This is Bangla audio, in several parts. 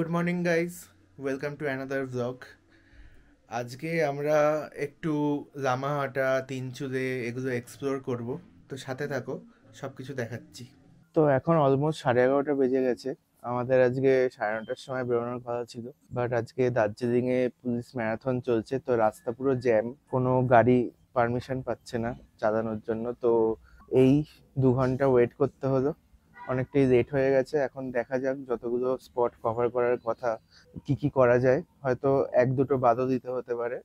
Good morning guys, welcome to another vlog. আজকে আমরা একটু লামাহাটা, তিনচুলে এগুলো এক্সপ্লোর করব, তো সাথে থাকো, সব কিছু দেখাচ্ছি। তো এখন অলমোস্ট 11:30 বেজে গেছে। আমাদের আজকে 9:30টার সময় বেরোনোর কথা ছিল, বাট আজকে দার্জিলিং এ পুলিশ ম্যারাথন চলছে, তো রাস্তা পুরো জ্যাম, কোনো গাড়ি পারমিশন পাচ্ছে না চালানোর জন্য। তো এই 2 ঘন্টা ওয়েট করতে হলো, অনেকটাই লেট হয়ে গেছে। এখন দেখা যাক যতগুলো স্পট কভার করার কথা কি কি করা যায়, হয়তো এক দুটো বাদও দিতে হতে পারে।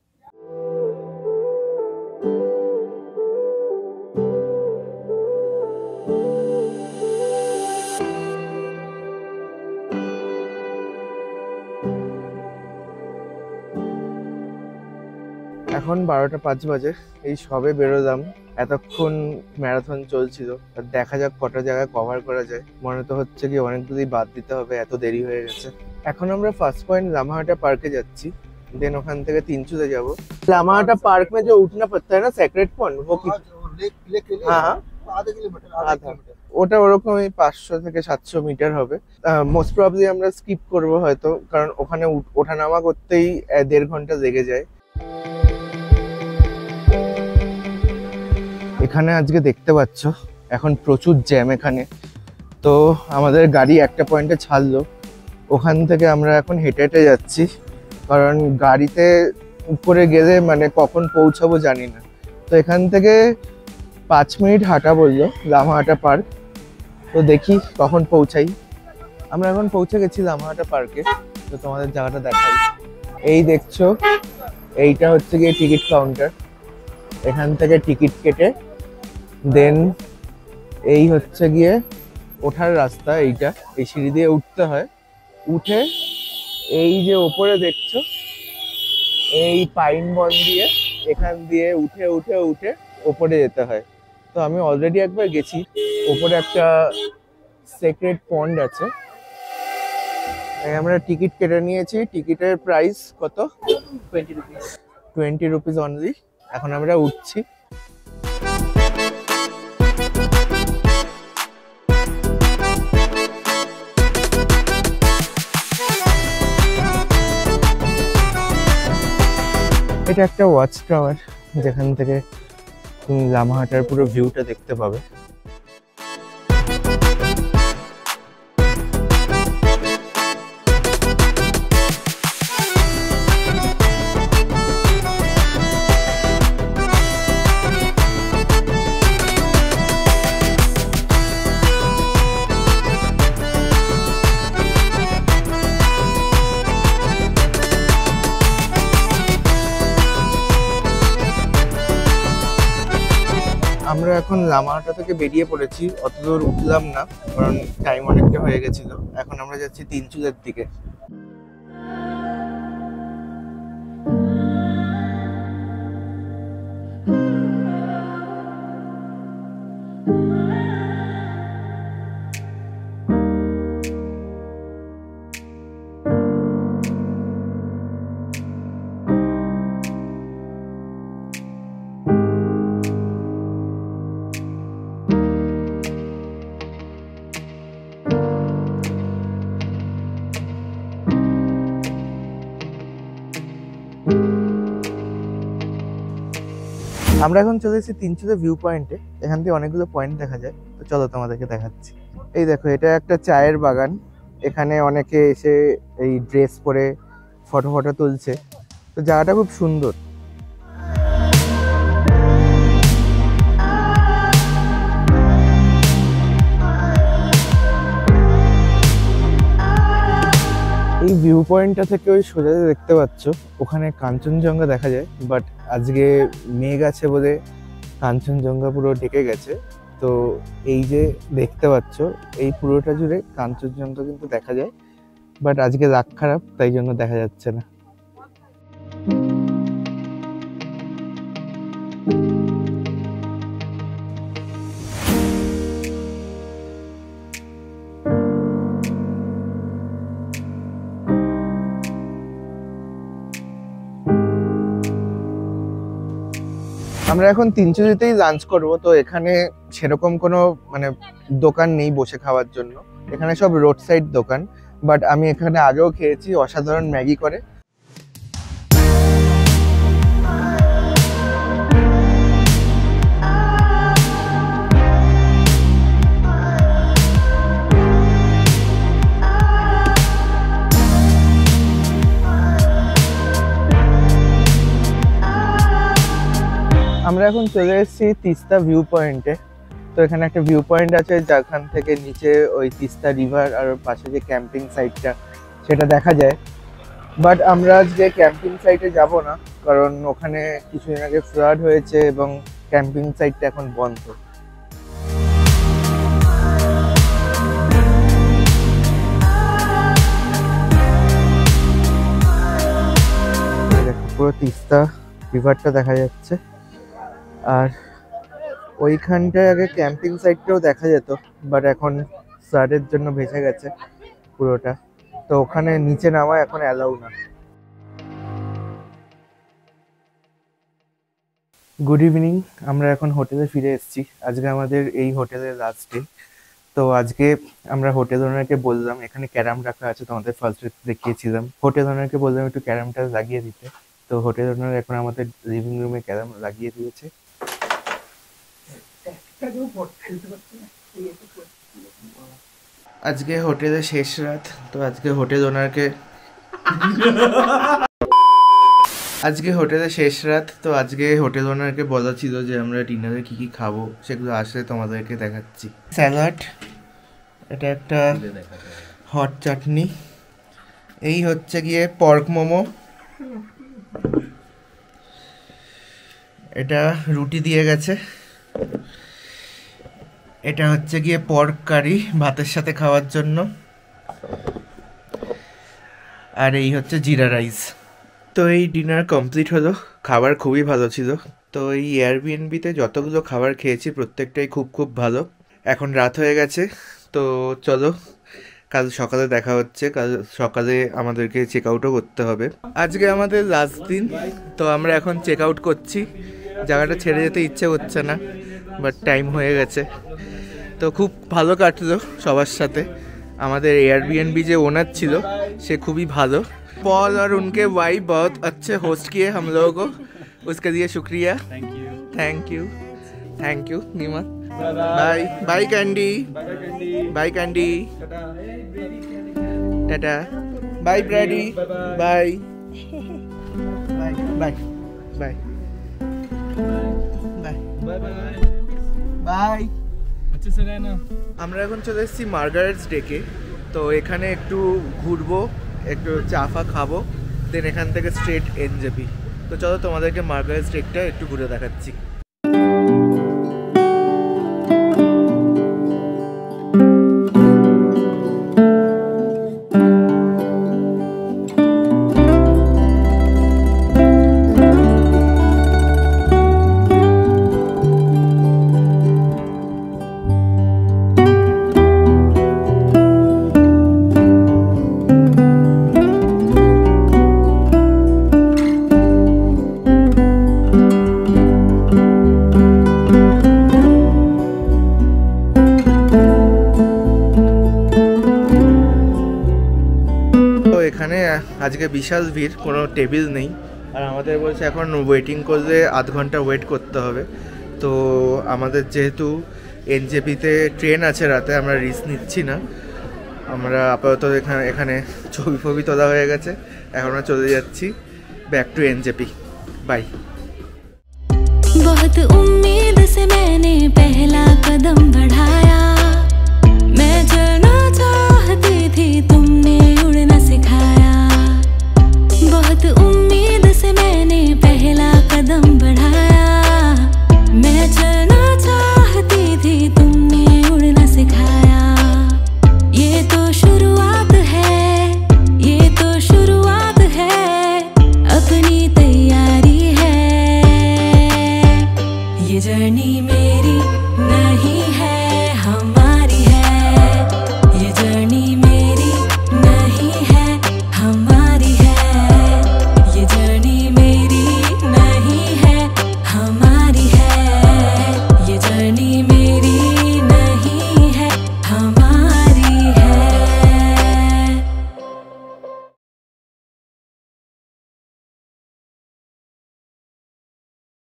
এখন 12টা 5 বাজে, এই সবে বেরোলাম। এতক্ষণ ম্যারাথন চলছিল, আর দেখা যাক কটা জায়গায় কভার করা যায়। মনে তো হচ্ছে কি অনেকগুলোই বাদ দিতে হবে, এত দেরি হয়ে গেছে। এখন আমরা ফার্স্ট পয়েন্ট লামাহাটা পার্কে যাচ্ছি, দেন ওখান থেকে তিনচুলে যাব। लामाहाटा पार्क में जो उठना पड़ता है ना सेक्रेट पॉइंट, वो की हाँ आधा किलोमीटर, ওটা ওরকমই 500 থেকে 700 মিটার হবে। মোস্ট প্রবাবলি আমরা স্কিপ করব হয়তো, কারণ ওখানে ওঠানামা করতেই 1.5 ঘন্টা লেগে যায়। এখানে আজকে দেখতে পাচ্ছ এখন প্রচুর জ্যাম এখানে। তো আমাদের গাড়ি একটা পয়েন্টে ছাড়লো, ওখান থেকে আমরা এখন হেঁটে হেঁটে যাচ্ছি, কারণ গাড়িতে উপরে গেলে মানে কখন পৌঁছাবো জানি না। তো এখান থেকে 5 মিনিট হাঁটা বললো লামাহাটা পার্ক, তো দেখি কখন পৌঁছাই। আমরা এখন পৌঁছে গেছি লামাহাটা পার্কে, তো তোমাদের জায়গাটা দেখাই। এই দেখছো, এইটা হচ্ছে গিয়ে টিকিট কাউন্টার। এখান থেকে টিকিট কেটে দেন এই হচ্ছে গিয়ে ওঠার রাস্তা। এইটা এই সিঁড়ি দিয়ে উঠতে হয়। উঠে এই যে ওপরে দেখছো এই পাইন বন দিয়ে, এখান দিয়ে উঠে উঠে উঠে ওপরে যেতে হয়। তো আমি অলরেডি একবার গেছি। ওপরে একটা সেক্রেট পন্ড আছে। আমরা টিকিট কেটে নিয়েছি, টিকিটের প্রাইস কত? 20 রুপিস। 20 rupees only. এখন আমরা উঠছি। এটা একটা ওয়াচ টাওয়ার, যেখান থেকে তুমি লামাহাটার পুরো ভিউটা দেখতে পাবে। আমরা এখন লামাহাটা থেকে বেরিয়ে পড়েছি, অত দূর উঠলাম না কারণ টাইম অনেকটা হয়ে গেছিল। এখন আমরা যাচ্ছি তিনচুলের দিকে। আমরা এখন চলে এসেছি তিনচুলে ভিউ পয়েন্টে। এখান থেকে অনেকগুলো পয়েন্ট দেখা যায়, তো চলো তোমাদেরকে দেখাচ্ছি। এই দেখো, এটা একটা চায়ের বাগান। এখানে অনেকে এসে এই ড্রেস পরে ফটো ফটো তুলছে, তো জায়গাটা খুব সুন্দর। এই ভিউ পয়েন্টটা থেকে ওই সোজা দেখতে পাচ্ছ ওখানে কাঞ্চনজঙ্ঘা দেখা যায়, বাট আজকে মেঘ আছে বলে কাঞ্চনজঙ্ঘা পুরো ঢেকে গেছে। তো এই যে দেখতে পাচ্ছ এই পুরোটা জুড়ে কাঞ্চনজঙ্ঘা কিন্তু দেখা যায়, বাট আজকে লাক খারাপ, তাই জন্য দেখা যাচ্ছে না। আমরা এখন তিনচুলিতেই লাঞ্চ করব। তো এখানে সেরকম কোনো মানে দোকান নেই বসে খাওয়ার জন্য, এখানে সব রোড সাইড দোকান। বাট আমি এখানে আগেও খেয়েছি, অসাধারণ ম্যাগি করে। আমরা এখন চলে এসেছি তিস্তা ভিউ পয়েন্টে। তো এখানে একটা ভিউ পয়েন্ট আছে যেখান থেকে নিচে ওই তিস্তা রিভার আর পাশে যে ক্যাম্পিং সাইটটা সেটা দেখা যায়। বাট আমরা আজকে ক্যাম্পিং সাইটে যাব না, কারণ ওখানে কিছুদিন আগে ফ্লাড হয়েছে এবং ক্যাম্পিং সাইটটা এখন বন্ধ। পুরো তিস্তা রিভারটা দেখা যাচ্ছে, আর ওইখানটায় আগে ক্যাম্পিং সাইটটাও দেখা যেত, বাট এখন ফ্লাডের জন্য ভেসে গেছে পুরোটা। তো ওখানে নিচে নামা এখন অ্যালাউ না। গুড ইভিনিং, আমরা এখন হোটেলে ফিরে এসেছি। আজকে আমাদের এই হোটেলের লাস্ট ডে। তো আজকে আমরা হোটেল ওনারকে বললাম, এখানে ক্যারাম রাখা আছে, তোমাদের ফার্স্ট দেখিয়েছিলাম। হোটেল ওনারকে বললাম একটু ক্যারামটা লাগিয়ে দিতে। তো হোটেল ওনার এখন আমাদের লিভিং রুমে ক্যারাম লাগিয়ে দিয়েছে। আজকে হোটেলে শেষ রাত, তো আজকে হোটেল ওনারকে আজকে হোটেল ওনারকে বলা ছিল যে আমরা ডিনারে কি কি খাবো, সেগুলো আসলে তোমাদেরকে দেখাচ্ছি। স্যালাড, এটা একটা হট চাটনি, এই হচ্ছে গিয়ে পর্ক মোমো, এটা রুটি দিয়ে গেছে, এটা হচ্ছে গিয়ে পর্ক কারি ভাতের সাথে খাওয়ার জন্য, আর এই হচ্ছে জিরা রাইস। তো এই ডিনার কমপ্লিট হলো, খাবার খুবই ভালো ছিল। তো এই এয়ারবিএনবিতে যতগুলো খাবার খেয়েছি প্রত্যেকটাই খুব খুব ভালো। এখন রাত হয়ে গেছে, তো চলো কাল সকালে দেখা হচ্ছে। কাল সকালে আমাদেরকে চেক আউটও করতে হবে। আজকে আমাদের লাস্ট দিন, তো আমরা এখন চেক আউট করছি। জায়গাটা ছেড়ে যেতে ইচ্ছে হচ্ছে না, বাট টাইম হয়ে গেছে। তো খুব ভালো কাটলো সবার সাথে। আমাদের एयरबीएनबी जो ओनर छिलो से खूब ही भालो। पॉल और उनके वाइफ बहुत अच्छे होस्ट किए हम लोगों को, उसके लिए शुक्रिया। Thank you Neema. Bye bye Candy, bye Candy, tata, bye Brady, bye bye bye bye bye bye. अच्छे से रहना। আমরা এখন চলে এসেছি মার্গারেটস ডেকে। তো এখানে একটু ঘুরবো, একটু চাফা খাবো, দেন এখান থেকে স্ট্রেট এনজেপি। তো চলো তোমাদেরকে মার্গারেটস ডেকটা একটু ঘুরে দেখাচ্ছি। এখানে আজকে বিশাল ভিড়, কোনো টেবিল নেই, আর আমাদের বলছে এখন ওয়েটিং করলে আধ ঘন্টা ওয়েট করতে হবে। তো আমাদের যেহেতু এনজেপিতে ট্রেন আছে রাতে, আমরা রিস্ক নিচ্ছি না। আমরা আপাতত এখানে ছবি ফবি তোলা হয়ে গেছে, এখন আমরা চলে যাচ্ছি ব্যাক টু এনজেপি। বাই। बहुत उम्मीद से मैंने पहला कदम बढ़ाया।